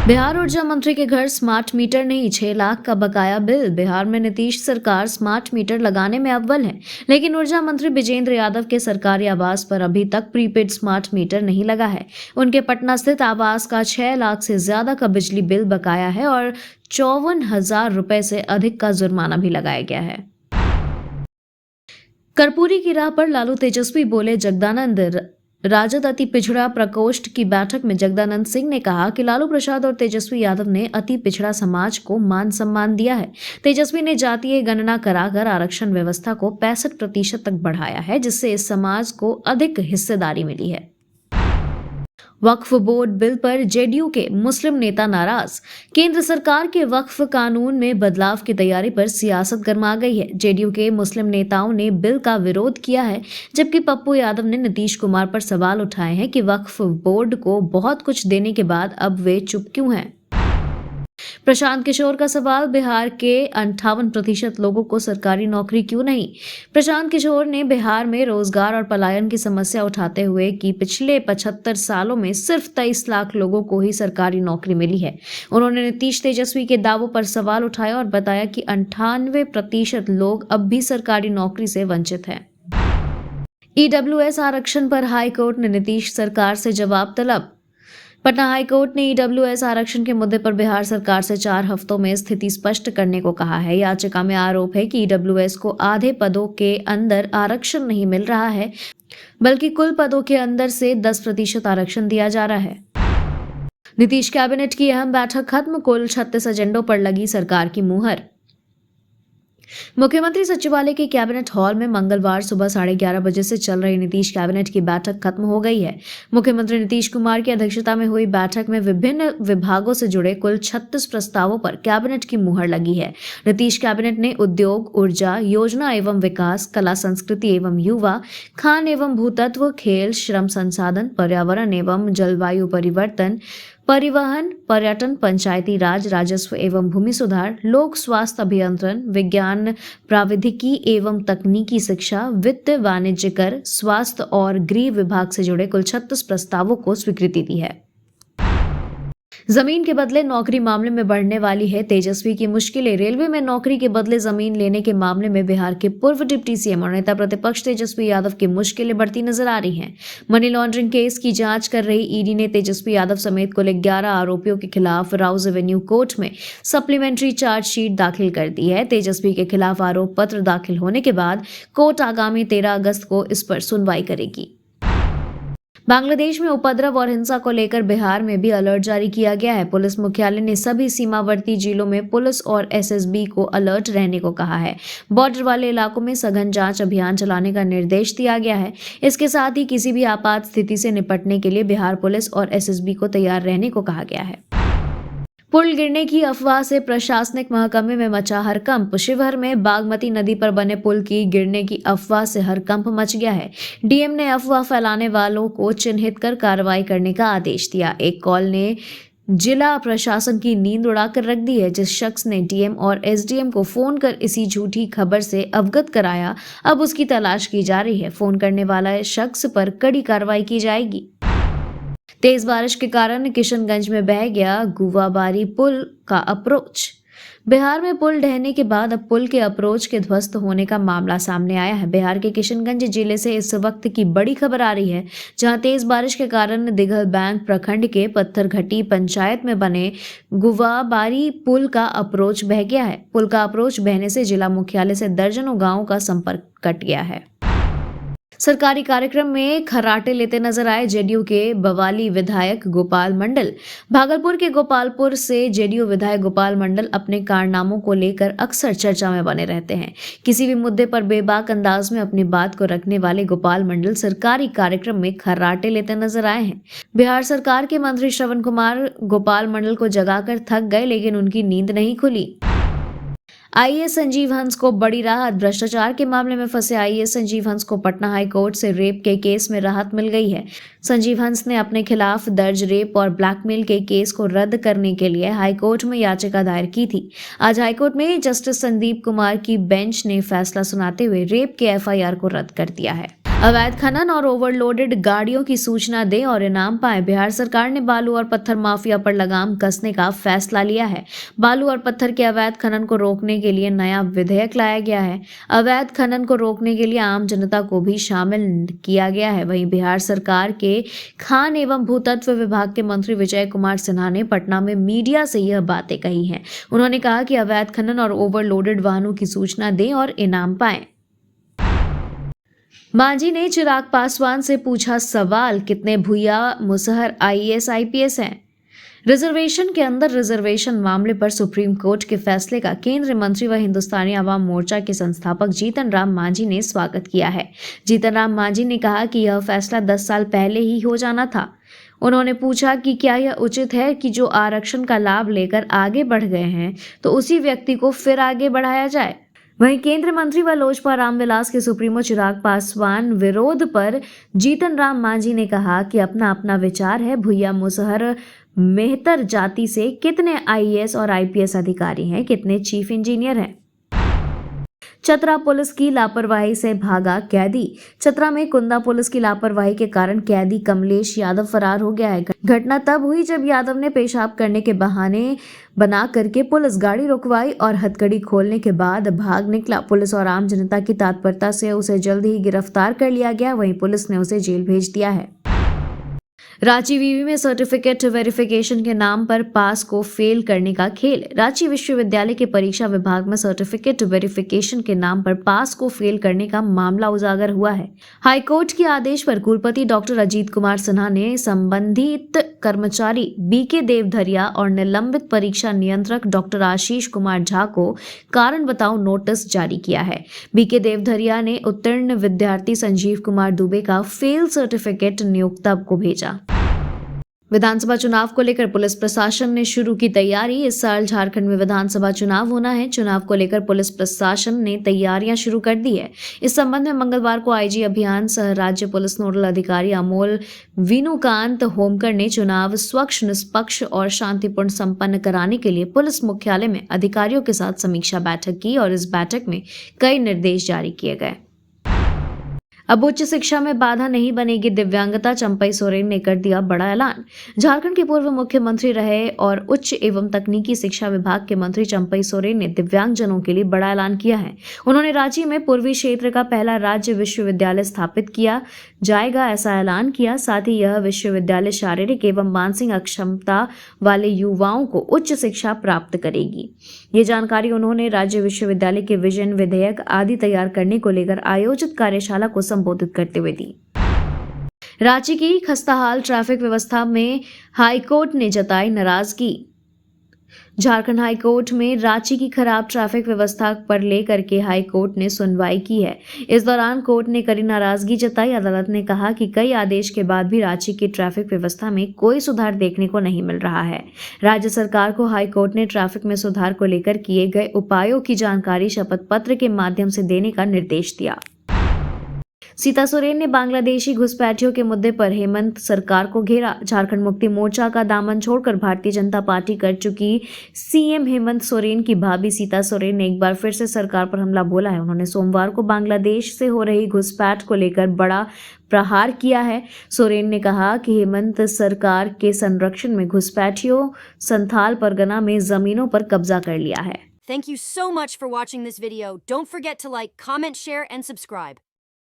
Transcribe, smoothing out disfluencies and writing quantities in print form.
बिहार ऊर्जा मंत्री के घर स्मार्ट मीटर नहीं, 6 लाख का बकाया बिल। बिहार में नीतीश सरकार स्मार्ट मीटर लगाने में अव्वल है, लेकिन ऊर्जा मंत्री विजेंद्र यादव के सरकारी आवास पर अभी तक प्रीपेड स्मार्ट मीटर नहीं लगा है। उनके पटना स्थित आवास का 6 लाख से ज्यादा का बिजली बिल बकाया है और 54,000 रुपए से अधिक का जुर्माना भी लगाया गया है। कर्पूरी की राह पर लालू तेजस्वी बोले, जगदानंद। राजद अति पिछड़ा प्रकोष्ठ की बैठक में जगदानंद सिंह ने कहा कि लालू प्रसाद और तेजस्वी यादव ने अति पिछड़ा समाज को मान सम्मान दिया है। तेजस्वी ने जातीय गणना कराकर आरक्षण व्यवस्था को 65% तक बढ़ाया है, जिससे इस समाज को अधिक हिस्सेदारी मिली है। वक्फ बोर्ड बिल पर जेडीयू के मुस्लिम नेता नाराज। केंद्र सरकार के वक्फ कानून में बदलाव की तैयारी पर सियासत गर्मा गई है। जेडीयू के मुस्लिम नेताओं ने बिल का विरोध किया है, जबकि पप्पू यादव ने नीतीश कुमार पर सवाल उठाए हैं कि वक्फ बोर्ड को बहुत कुछ देने के बाद अब वे चुप क्यों हैं। प्रशांत किशोर का सवाल, बिहार के 58% लोगों को सरकारी नौकरी क्यों नहीं। प्रशांत किशोर ने बिहार में रोजगार और पलायन की समस्या उठाते हुए कि पिछले 75 सालों में सिर्फ 23 लाख लोगों को ही सरकारी नौकरी मिली है। उन्होंने नीतीश तेजस्वी के दावों पर सवाल उठाया और बताया कि 98% लोग अब भी सरकारी नौकरी से वंचित हैं। ईडब्ल्यूएस आरक्षण पर हाईकोर्ट ने नीतीश सरकार से जवाब तलब। पटना हाईकोर्ट ने ईडब्ल्यूएस आरक्षण के मुद्दे पर बिहार सरकार से 4 हफ्तों में स्थिति स्पष्ट करने को कहा है। याचिका में आरोप है कि ईडब्ल्यूएस को आधे पदों के अंदर आरक्षण नहीं मिल रहा है, बल्कि कुल पदों के अंदर से 10% आरक्षण दिया जा रहा है। नीतीश कैबिनेट की अहम बैठक खत्म, कुल 36 एजेंडों पर लगी सरकार की मुहर। मुख्यमंत्री सचिवालय के कैबिनेट हॉल में मंगलवार सुबह 11:30 बजे से चल रही नीतीश कैबिनेट की बैठक खत्म हो गई है। मुख्यमंत्री नीतीश कुमार की अध्यक्षता में हुई बैठक में विभिन्न विभागों से जुड़े कुल 36 प्रस्तावों पर कैबिनेट की मुहर लगी है। नीतीश कैबिनेट ने उद्योग, ऊर्जा, योजना एवं विकास, कला संस्कृति एवं युवा, खान एवं भूतत्व, खेल, श्रम संसाधन, पर्यावरण एवं जलवायु परिवर्तन, परिवहन, पर्यटन, पंचायती राज, राजस्व एवं भूमि सुधार, लोक स्वास्थ्य अभियंत्रण, विज्ञान प्राविधिकी एवं तकनीकी शिक्षा, वित्त, वाणिज्य कर, स्वास्थ्य और गृह विभाग से जुड़े कुल 36 प्रस्तावों को स्वीकृति दी है। जमीन के बदले नौकरी मामले में बढ़ने वाली है तेजस्वी की मुश्किलें। रेलवे में नौकरी के बदले जमीन लेने के मामले में बिहार के पूर्व डिप्टी सीएम और नेता प्रतिपक्ष तेजस्वी यादव की मुश्किलें बढ़ती नजर आ रही हैं। मनी लॉन्ड्रिंग केस की जांच कर रही ईडी ने तेजस्वी यादव समेत कुल 11 आरोपियों के खिलाफ राउज एवेन्यू कोर्ट में सप्लीमेंट्री चार्जशीट दाखिल कर दी है। तेजस्वी के खिलाफ आरोप पत्र दाखिल होने के बाद कोर्ट आगामी 13 अगस्त को इस पर सुनवाई करेगी। बांग्लादेश में उपद्रव और हिंसा को लेकर बिहार में भी अलर्ट जारी किया गया है। पुलिस मुख्यालय ने सभी सीमावर्ती जिलों में पुलिस और एसएसबी को अलर्ट रहने को कहा है। बॉर्डर वाले इलाकों में सघन जांच अभियान चलाने का निर्देश दिया गया है। इसके साथ ही किसी भी आपात स्थिति से निपटने के लिए बिहार पुलिस और एसएसबी को तैयार रहने को कहा गया है। पुल गिरने की अफवाह से प्रशासनिक महकमे में मचा हड़कंप। शिवहर में बागमती नदी पर बने पुल की गिरने की अफवाह से हड़कंप मच गया है। डीएम ने अफवाह फैलाने वालों को चिन्हित कर कार्रवाई करने का आदेश दिया। एक कॉल ने जिला प्रशासन की नींद उड़ाकर रख दी है। जिस शख्स ने डीएम और एसडीएम को फोन कर इसी झूठी खबर से अवगत कराया, अब उसकी तलाश की जा रही है। फोन करने वाला शख्स पर कड़ी कार्रवाई की जाएगी। तेज बारिश के कारण किशनगंज में बह गया गुवाबारी पुल का अप्रोच। बिहार में पुल ढहने के बाद अब पुल के अप्रोच के ध्वस्त होने का मामला सामने आया है। बिहार के किशनगंज जिले से इस वक्त की बड़ी खबर आ रही है, जहां तेज बारिश के कारण दिघल बैंक प्रखंड के पत्थरघटी पंचायत में बने गुवाबारी पुल का अप्रोच बह गया है। पुल का अप्रोच बहने से जिला मुख्यालय से दर्जनों गांवों का संपर्क कट गया है। सरकारी कार्यक्रम में खर्राटे लेते नजर आए जेडीयू के बवाली विधायक गोपाल मंडल। भागलपुर के गोपालपुर से जेडीयू विधायक गोपाल मंडल अपने कारनामों को लेकर अक्सर चर्चा में बने रहते हैं। किसी भी मुद्दे पर बेबाक अंदाज में अपनी बात को रखने वाले गोपाल मंडल सरकारी कार्यक्रम में खर्राटे लेते नजर आए हैं। बिहार सरकार के मंत्री श्रवण कुमार गोपाल मंडल को जगाकर थक गए, लेकिन उनकी नींद नहीं खुली। आईएएस संजीव हंस को बड़ी राहत। भ्रष्टाचार के मामले में फंसे आईएएस संजीव हंस को पटना हाई कोर्ट से रेप के केस में राहत मिल गई है। संजीव हंस ने अपने खिलाफ दर्ज रेप और ब्लैकमेल के केस को रद्द करने के लिए हाईकोर्ट में याचिका दायर की थी। आज हाईकोर्ट में जस्टिस संदीप कुमार की बेंच ने फैसला सुनाते हुए रेप के एफआईआर को रद्द कर दिया है। अवैध खनन और ओवरलोडेड गाड़ियों की सूचना दें और इनाम पाएं। बिहार सरकार ने बालू और पत्थर माफिया पर लगाम कसने का फैसला लिया है। बालू और पत्थर के अवैध खनन को रोकने के लिए नया विधेयक लाया गया है। अवैध खनन को रोकने के लिए आम जनता को भी शामिल किया गया है। वहीं बिहार सरकार के खान एवं भूतत्व विभाग के मंत्री विजय कुमार सिन्हा ने पटना में मीडिया से यह बातें कही हैं। उन्होंने कहा कि अवैध खनन और ओवरलोडेड वाहनों की सूचना दें और इनाम पाएं। मांझी ने चिराग पासवान से पूछा सवाल, कितने भूया मुसहर आईएएस आईपीएस हैं? रिजर्वेशन के अंदर रिजर्वेशन मामले पर सुप्रीम कोर्ट के फैसले का केंद्रीय मंत्री व हिंदुस्तानी आवाम मोर्चा के संस्थापक जीतन राम मांझी ने स्वागत किया है। जीतन राम मांझी ने कहा कि यह फैसला 10 साल पहले ही हो जाना था। उन्होंने पूछा कि क्या यह उचित है कि जो आरक्षण का लाभ लेकर आगे बढ़ गए हैं तो उसी व्यक्ति को फिर आगे बढ़ाया जाए। वहीं केंद्रीय मंत्री व लोजपा रामविलास के सुप्रीमो चिराग पासवान विरोध पर जीतन राम मांझी ने कहा कि अपना अपना विचार है। भुइया मुसहर मेहतर जाति से कितने आईएएस और आईपीएस अधिकारी हैं, कितने चीफ इंजीनियर हैं? चतरा पुलिस की लापरवाही से भागा कैदी। चतरा में कुंदा पुलिस की लापरवाही के कारण कैदी कमलेश यादव फरार हो गया है। घटना तब हुई जब यादव ने पेशाब करने के बहाने बना करके पुलिस गाड़ी रुकवाई और हथकड़ी खोलने के बाद भाग निकला। पुलिस और आम जनता की तत्परता से उसे जल्द ही गिरफ्तार कर लिया गया। वहीं पुलिस ने उसे जेल भेज दिया है। रांची विवि में सर्टिफिकेट वेरिफिकेशन के नाम पर पास को फेल करने का खेल। रांची विश्वविद्यालय के परीक्षा विभाग में सर्टिफिकेट वेरिफिकेशन के नाम पर पास को फेल करने का मामला उजागर हुआ है। हाईकोर्ट के आदेश पर कुलपति डॉक्टर अजीत कुमार सिन्हा ने संबंधित कर्मचारी बीके देवधरिया और निलंबित परीक्षा नियंत्रक डॉक्टर आशीष कुमार झा को कारण बताओ नोटिस जारी किया है। बीके देवधरिया ने उत्तीर्ण विद्यार्थी संजीव कुमार दुबे का फेल सर्टिफिकेट नियोक्ता को भेजा। विधानसभा चुनाव को लेकर पुलिस प्रशासन ने शुरू की तैयारी। इस साल झारखंड में विधानसभा चुनाव होना है। चुनाव को लेकर पुलिस प्रशासन ने तैयारियां शुरू कर दी है। इस संबंध में मंगलवार को आईजी अभियान सह राज्य पुलिस नोडल अधिकारी अमोल विनुकांत होमकर ने चुनाव स्वच्छ, निष्पक्ष और शांतिपूर्ण संपन्न कराने के लिए पुलिस मुख्यालय में अधिकारियों के साथ समीक्षा बैठक की और इस बैठक में कई निर्देश जारी किए गए। अब उच्च शिक्षा में बाधा नहीं बनेगी दिव्यांगता, चंपई सोरेन ने कर दिया बड़ा ऐलान। झारखंड के पूर्व मुख्यमंत्री रहे और उच्च एवं तकनीकी शिक्षा विभाग के मंत्री चंपई सोरेन ने दिव्यांगजनों के लिए बड़ा ऐलान किया है। उन्होंने रांची में पूर्वी क्षेत्र का पहला राज्य विश्वविद्यालय स्थापित किया जाएगा, ऐसा ऐलान किया। साथ ही यह विश्वविद्यालय शारीरिक एवं मानसिक अक्षमता वाले युवाओं को उच्च शिक्षा प्राप्त करेगी। ये जानकारी उन्होंने राज्य विश्वविद्यालय के विजन, विधेयक आदि तैयार करने को लेकर आयोजित कार्यशाला को संबोधित करते हुए दी। रांची की खस्ताहाल ट्रैफिक व्यवस्था में हाईकोर्ट ने जताई नाराजगी। झारखंड हाईकोर्ट में रांची की खराब ट्रैफिक व्यवस्था पर लेकर के हाईकोर्ट ने सुनवाई की है। इस दौरान कोर्ट ने कड़ी नाराजगी जताई। अदालत ने कहा कि कई आदेश के बाद भी रांची की ट्रैफिक व्यवस्था में कोई सुधार देखने को नहीं मिल रहा है। राज्य सरकार को हाईकोर्ट ने ट्रैफिक में सुधार को लेकर किए गए उपायों की जानकारी शपथ पत्र के माध्यम से देने का निर्देश दिया। सीता सोरेन ने बांग्लादेशी घुसपैठियों के मुद्दे पर हेमंत सरकार को घेरा। झारखंड मुक्ति मोर्चा का दामन छोड़कर भारतीय जनता पार्टी कर चुकी सीएम हेमंत सोरेन की भाभी सीता सोरेन ने एक बार फिर से सरकार पर हमला बोला है। उन्होंने सोमवार को बांग्लादेश से हो रही घुसपैठ को लेकर बड़ा प्रहार किया है। सोरेन ने कहा कि हेमंत सरकार के संरक्षण में घुसपैठियों संथाल परगना में जमीनों पर कब्जा कर लिया है। Thank you so much for watching this video. Don't forget to like, comment, share, and subscribe.